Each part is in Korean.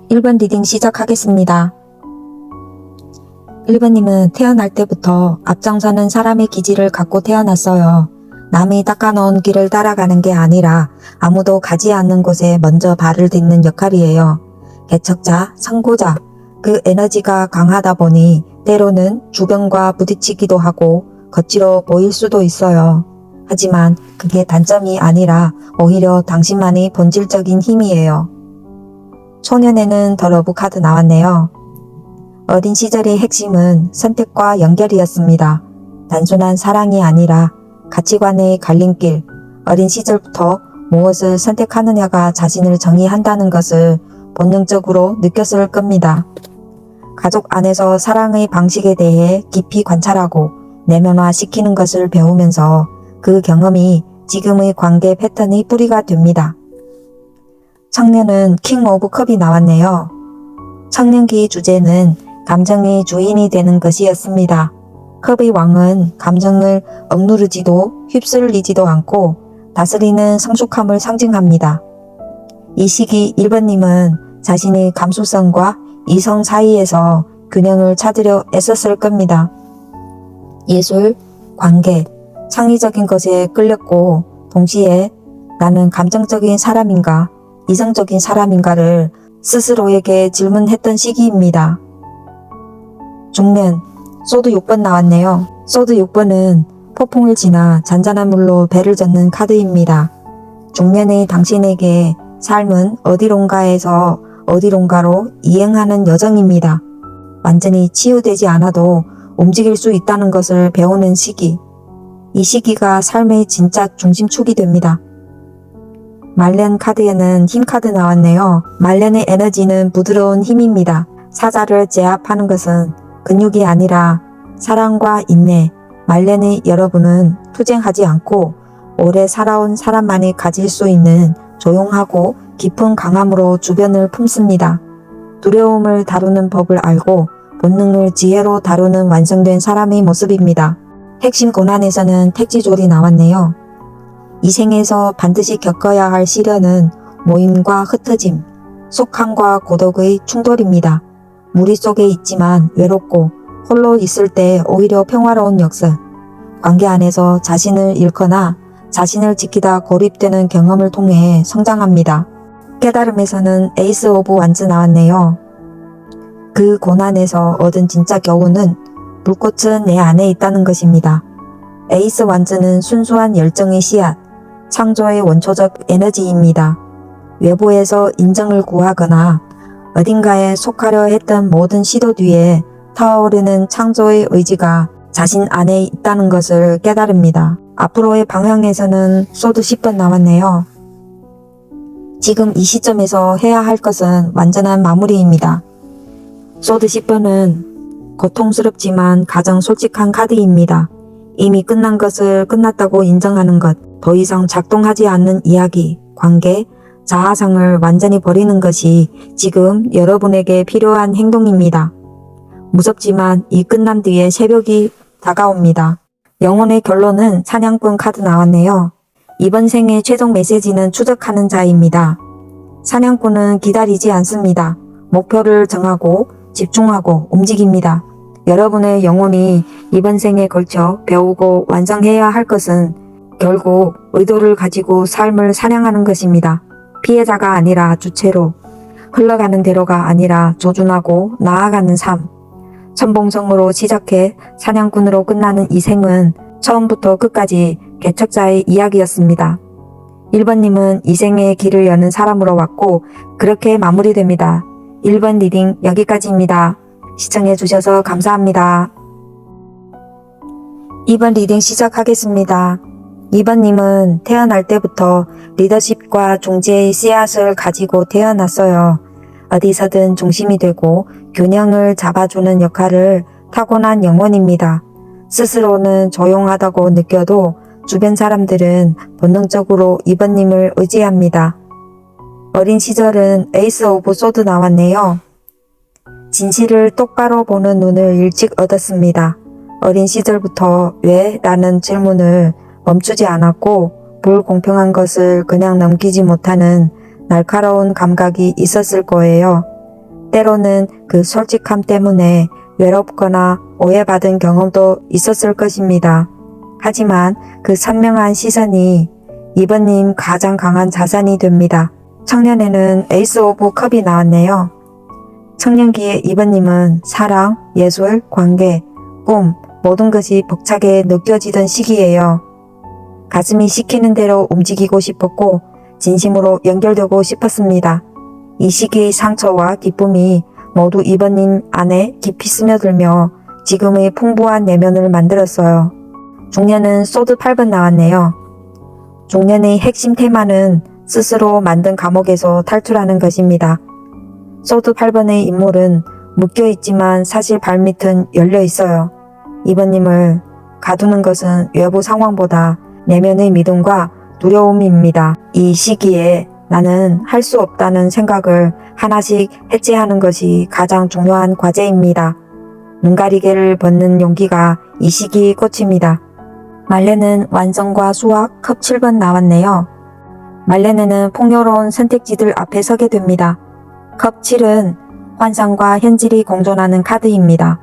1번 리딩 시작하겠습니다. 1번님은 태어날 때부터 앞장서는 사람의 기질을 갖고 태어났어요. 남이 닦아놓은 길을 따라가는 게 아니라 아무도 가지 않는 곳에 먼저 발을 딛는 역할이에요. 개척자, 선구자, 그 에너지가 강하다 보니 때로는 주변과 부딪히기도 하고 거칠어 보일 수도 있어요. 하지만 그게 단점이 아니라 오히려 당신만의 본질적인 힘이에요. 소년에는 더 러브 카드 나왔네요. 어린 시절의 핵심은 선택과 연결이었습니다. 단순한 사랑이 아니라 가치관의 갈림길, 어린 시절부터 무엇을 선택하느냐가 자신을 정의한다는 것을 본능적으로 느꼈을 겁니다. 가족 안에서 사랑의 방식에 대해 깊이 관찰하고 내면화시키는 것을 배우면서 그 경험이 지금의 관계 패턴의 뿌리가 됩니다. 청년은 킹 오브 컵이 나왔네요. 청년기의 주제는 감정의 주인이 되는 것이었습니다. 컵의 왕은 감정을 억누르지도 휩쓸리지도 않고 다스리는 성숙함을 상징합니다. 이 시기 1번님은 자신의 감수성과 이성 사이에서 균형을 찾으려 애썼을 겁니다. 예술, 관계, 창의적인 것에 끌렸고 동시에 나는 감정적인 사람인가, 이성적인 사람인가를 스스로에게 질문했던 시기입니다. 중년, 소드 6번 나왔네요. 소드 6번은 폭풍을 지나 잔잔한 물로 배를 젓는 카드입니다. 중년의 당신에게 삶은 어디론가에서 어디론가로 이행하는 여정입니다. 완전히 치유되지 않아도 움직일 수 있다는 것을 배우는 시기. 이 시기가 삶의 진짜 중심축이 됩니다. 말년 카드에는 힘 카드 나왔네요. 말년의 에너지는 부드러운 힘입니다. 사자를 제압하는 것은 근육이 아니라 사랑과 인내. 말년의 여러분은 투쟁하지 않고 오래 살아온 사람만이 가질 수 있는 조용하고 깊은 강함으로 주변을 품습니다. 두려움을 다루는 법을 알고 본능을 지혜로 다루는 완성된 사람의 모습입니다. 핵심 고난에서는 택지졸이 나왔네요. 이 생에서 반드시 겪어야 할 시련은 모임과 흩어짐, 속함과 고독의 충돌입니다. 무리 속에 있지만 외롭고 홀로 있을 때 오히려 평화로운 역사. 관계 안에서 자신을 잃거나 자신을 지키다 고립되는 경험을 통해 성장합니다. 깨달음에서는 에이스 오브 완즈 나왔네요. 그 고난에서 얻은 진짜 교훈은 불꽃은 내 안에 있다는 것입니다. 에이스 완즈는 순수한 열정의 씨앗, 창조의 원초적 에너지입니다. 외부에서 인정을 구하거나 어딘가에 속하려 했던 모든 시도 뒤에 타오르는 창조의 의지가 자신 안에 있다는 것을 깨달습니다. 앞으로의 방향에서는 소드 10번 나왔네요. 지금 이 시점에서 해야 할 것은 완전한 마무리입니다. 소드 10번은 고통스럽지만 가장 솔직한 카드입니다. 이미 끝난 것을 끝났다고 인정하는 것, 더 이상 작동하지 않는 이야기, 관계, 자아상을 완전히 버리는 것이 지금 여러분에게 필요한 행동입니다. 무섭지만 이 끝난 뒤에 새벽이 다가옵니다. 영혼의 결론은 사냥꾼 카드 나왔네요. 이번 생의 최종 메시지는 추적하는 자입니다. 사냥꾼은 기다리지 않습니다. 목표를 정하고 집중하고 움직입니다. 여러분의 영혼이 이번 생에 걸쳐 배우고 완성해야 할 것은 결국 의도를 가지고 삶을 사냥하는 것입니다. 피해자가 아니라 주체로, 흘러가는 대로가 아니라 조준하고 나아가는 삶. 천봉성으로 시작해 사냥꾼으로 끝나는 이 생은 처음부터 끝까지 개척자의 이야기였습니다. 1번님은 이 생의 길을 여는 사람으로 왔고 그렇게 마무리됩니다. 1번 리딩 여기까지입니다. 시청해주셔서 감사합니다. 2번 리딩 시작하겠습니다. 2번님은 태어날 때부터 리더십과 중재의 씨앗을 가지고 태어났어요. 어디서든 중심이 되고 균형을 잡아주는 역할을 타고난 영혼입니다. 스스로는 조용하다고 느껴도 주변 사람들은 본능적으로 2번님을 의지합니다. 어린 시절은 에이스 오브 소드 나왔네요. 진실을 똑바로 보는 눈을 일찍 얻었습니다. 어린 시절부터 왜? 라는 질문을 멈추지 않았고 불공평한 것을 그냥 넘기지 못하는 날카로운 감각이 있었을 거예요. 때로는 그 솔직함 때문에 외롭거나 오해받은 경험도 있었을 것입니다. 하지만 그 선명한 시선이 이번님 가장 강한 자산이 됩니다. 청년에는 에이스 오브 컵이 나왔네요. 청년기의 이번님은 사랑, 예술, 관계, 꿈, 모든 것이 벅차게 느껴지던 시기예요. 가슴이 시키는 대로 움직이고 싶었고 진심으로 연결되고 싶었습니다. 이 시기의 상처와 기쁨이 모두 이번님 안에 깊이 스며들며 지금의 풍부한 내면을 만들었어요. 중년은 소드 8번 나왔네요. 중년의 핵심 테마는 스스로 만든 감옥에서 탈출하는 것입니다. 소드 8번의 인물은 묶여있지만 사실 발밑은 열려있어요. 이번님을 가두는 것은 외부 상황보다 내면의 믿음과 두려움입니다. 이 시기에 나는 할 수 없다는 생각을 하나씩 해체하는 것이 가장 중요한 과제입니다. 눈가리개를 벗는 용기가 이 시기의 꽃입니다. 말레는 완성과 수학 컵 7번 나왔네요. 말레네는 풍요로운 선택지들 앞에 서게 됩니다. 컵 7은 환상과 현실이 공존하는 카드입니다.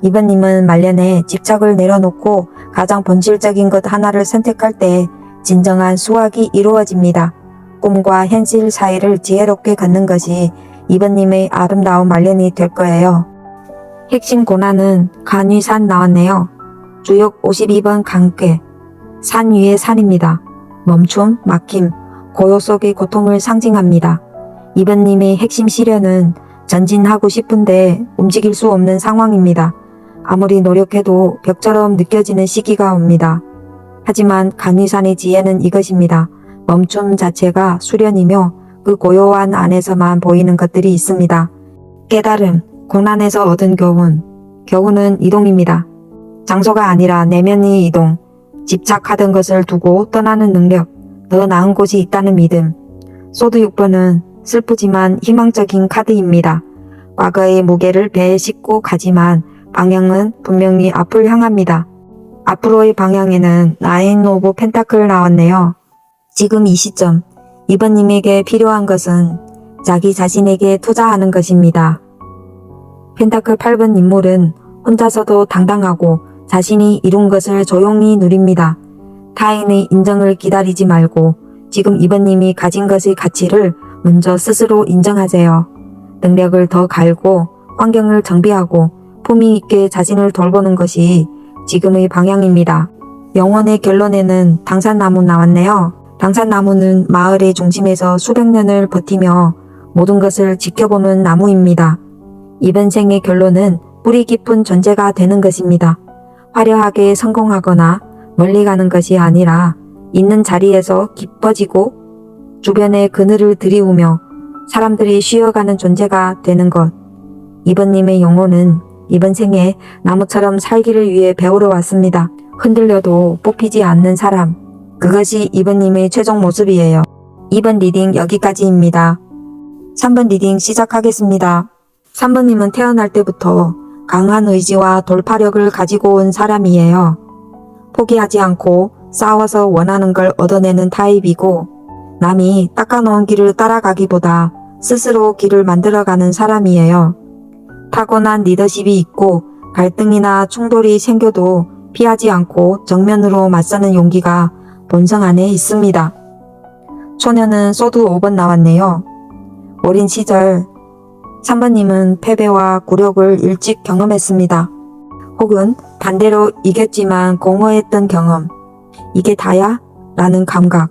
이번님은 말년에 집착을 내려놓고 가장 본질적인 것 하나를 선택할 때 진정한 수확이 이루어집니다. 꿈과 현실 사이를 지혜롭게 걷는 것이 이번님의 아름다운 말년이 될 거예요. 핵심 고난은 간위산 나왔네요. 주역 52번 강괴. 산 위의 산입니다. 멈춤, 막힘, 고요 속의 고통을 상징합니다. 이번님의 핵심 시련은 전진하고 싶은데 움직일 수 없는 상황입니다. 아무리 노력해도 벽처럼 느껴지는 시기가 옵니다. 하지만 간위산의 지혜는 이것입니다. 멈춤 자체가 수련이며 그 고요한 안에서만 보이는 것들이 있습니다. 깨달음, 고난에서 얻은 교훈. 교훈은 이동입니다. 장소가 아니라 내면의 이동, 집착하던 것을 두고 떠나는 능력, 더 나은 곳이 있다는 믿음. 소드 6번은 슬프지만 희망적인 카드입니다. 과거의 무게를 배에 싣고 가지만 방향은 분명히 앞을 향합니다. 앞으로의 방향에는 나인 오브 펜타클 나왔네요. 지금 이 시점, 이번님에게 필요한 것은 자기 자신에게 투자하는 것입니다. 펜타클 8번 인물은 혼자서도 당당하고 자신이 이룬 것을 조용히 누립니다. 타인의 인정을 기다리지 말고 지금 이번님이 가진 것의 가치를 먼저 스스로 인정하세요. 능력을 더 갈고 환경을 정비하고 품위 있게 자신을 돌보는 것이 지금의 방향입니다. 영혼의 결론에는 당산나무 나왔네요. 당산나무는 마을의 중심에서 수백 년을 버티며 모든 것을 지켜보는 나무입니다. 이번 생의 결론은 뿌리 깊은 존재가 되는 것입니다. 화려하게 성공하거나 멀리 가는 것이 아니라 있는 자리에서 깊어지고 주변에 그늘을 들이우며 사람들이 쉬어가는 존재가 되는 것. 이번님의 영혼은 이번 생에 나무처럼 살기를 위해 배우러 왔습니다. 흔들려도 뽑히지 않는 사람. 그것이 이번님의 최종 모습이에요. 2번 리딩 여기까지입니다. 3번 리딩 시작하겠습니다. 3번님은 태어날 때부터 강한 의지와 돌파력을 가지고 온 사람이에요. 포기하지 않고 싸워서 원하는 걸 얻어내는 타입이고 남이 닦아놓은 길을 따라가기보다 스스로 길을 만들어가는 사람이에요. 타고난 리더십이 있고 갈등이나 충돌이 생겨도 피하지 않고 정면으로 맞서는 용기가 본성 안에 있습니다. 초년은 소드 5번 나왔네요. 어린 시절 3번님은 패배와 굴욕을 일찍 경험했습니다. 혹은 반대로 이겼지만 공허했던 경험. 이게 다야? 라는 감각.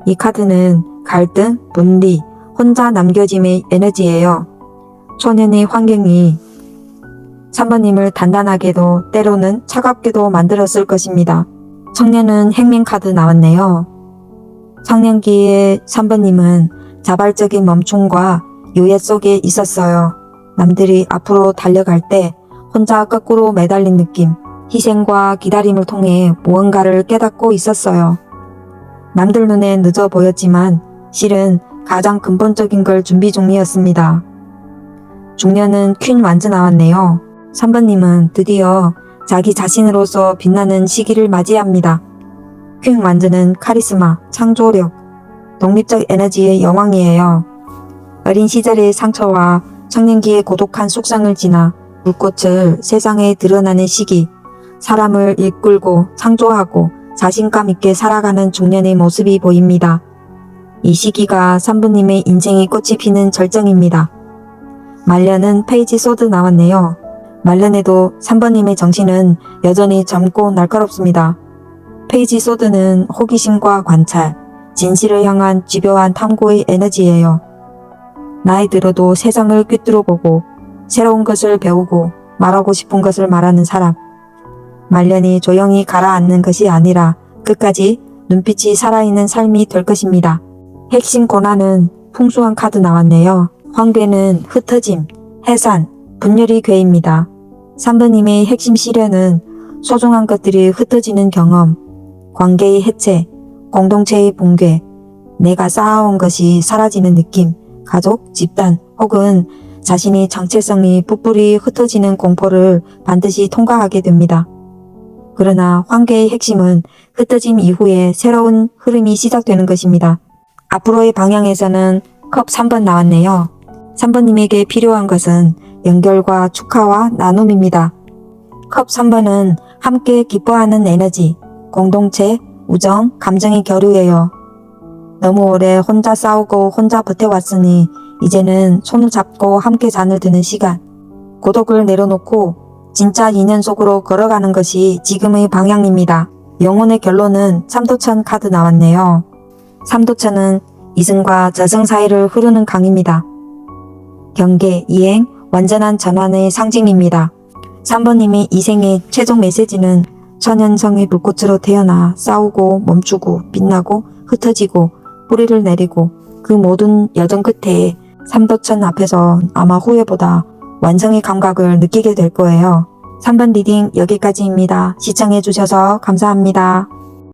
이 카드는 갈등, 분리, 혼자 남겨짐의 에너지예요. 초년의 환경이 3번님을 단단하게도 때로는 차갑게도 만들었을 것입니다. 청년은 행민 카드 나왔네요. 청년기의 3번님은 자발적인 멈춤과 유예 속에 있었어요. 남들이 앞으로 달려갈 때 혼자 거꾸로 매달린 느낌, 희생과 기다림을 통해 무언가를 깨닫고 있었어요. 남들 눈에 늦어 보였지만 실은 가장 근본적인 걸 준비 중이었습니다. 중년은 퀸 완즈 나왔네요. 3번님은 드디어 자기 자신으로서 빛나는 시기를 맞이합니다. 퀸 완즈는 카리스마, 창조력, 독립적 에너지의 여왕이에요. 어린 시절의 상처와 청년기의 고독한 속성을 지나 불꽃을 세상에 드러나는 시기, 사람을 이끌고 창조하고 자신감 있게 살아가는 중년의 모습이 보입니다. 이 시기가 산부님의 인생의 꽃이 피는 절정입니다. 말년은 페이지 소드 나왔네요. 말년에도 3번님의 정신은 여전히 젊고 날카롭습니다. 페이지 소드는 호기심과 관찰, 진실을 향한 집요한 탐구의 에너지예요. 나이 들어도 세상을 꿰뚫어 보고 새로운 것을 배우고 말하고 싶은 것을 말하는 사람. 말년이 조용히 가라앉는 것이 아니라 끝까지 눈빛이 살아있는 삶이 될 것입니다. 핵심 권한은 풍수한 카드 나왔네요. 황괴는 흩어짐, 해산, 분열이 괴입니다. 3번님의 핵심 시련은 소중한 것들이 흩어지는 경험, 관계의 해체, 공동체의 붕괴, 내가 쌓아온 것이 사라지는 느낌, 가족, 집단 혹은 자신의 정체성이 뿔뿔이 흩어지는 공포를 반드시 통과하게 됩니다. 그러나 황괴의 핵심은 흩어짐 이후에 새로운 흐름이 시작되는 것입니다. 앞으로의 방향에서는 컵 3번 나왔네요. 3번님에게 필요한 것은 연결과 축하와 나눔입니다. 컵 3번은 함께 기뻐하는 에너지, 공동체, 우정, 감정의 교류예요. 너무 오래 혼자 싸우고 혼자 버텨왔으니 이제는 손을 잡고 함께 잔을 드는 시간. 고독을 내려놓고 진짜 인연 속으로 걸어가는 것이 지금의 방향입니다. 영혼의 결론은 삼도천 카드 나왔네요. 삼도천은 이승과 저승 사이를 흐르는 강입니다. 경계, 이행, 완전한 전환의 상징입니다. 3번님이 이 생의 최종 메시지는 천연성의 불꽃으로 태어나 싸우고 멈추고 빛나고 흩어지고 뿌리를 내리고 그 모든 여정 끝에 삼도천 앞에서 아마 후회보다 완성의 감각을 느끼게 될 거예요. 3번 리딩 여기까지입니다. 시청해주셔서 감사합니다.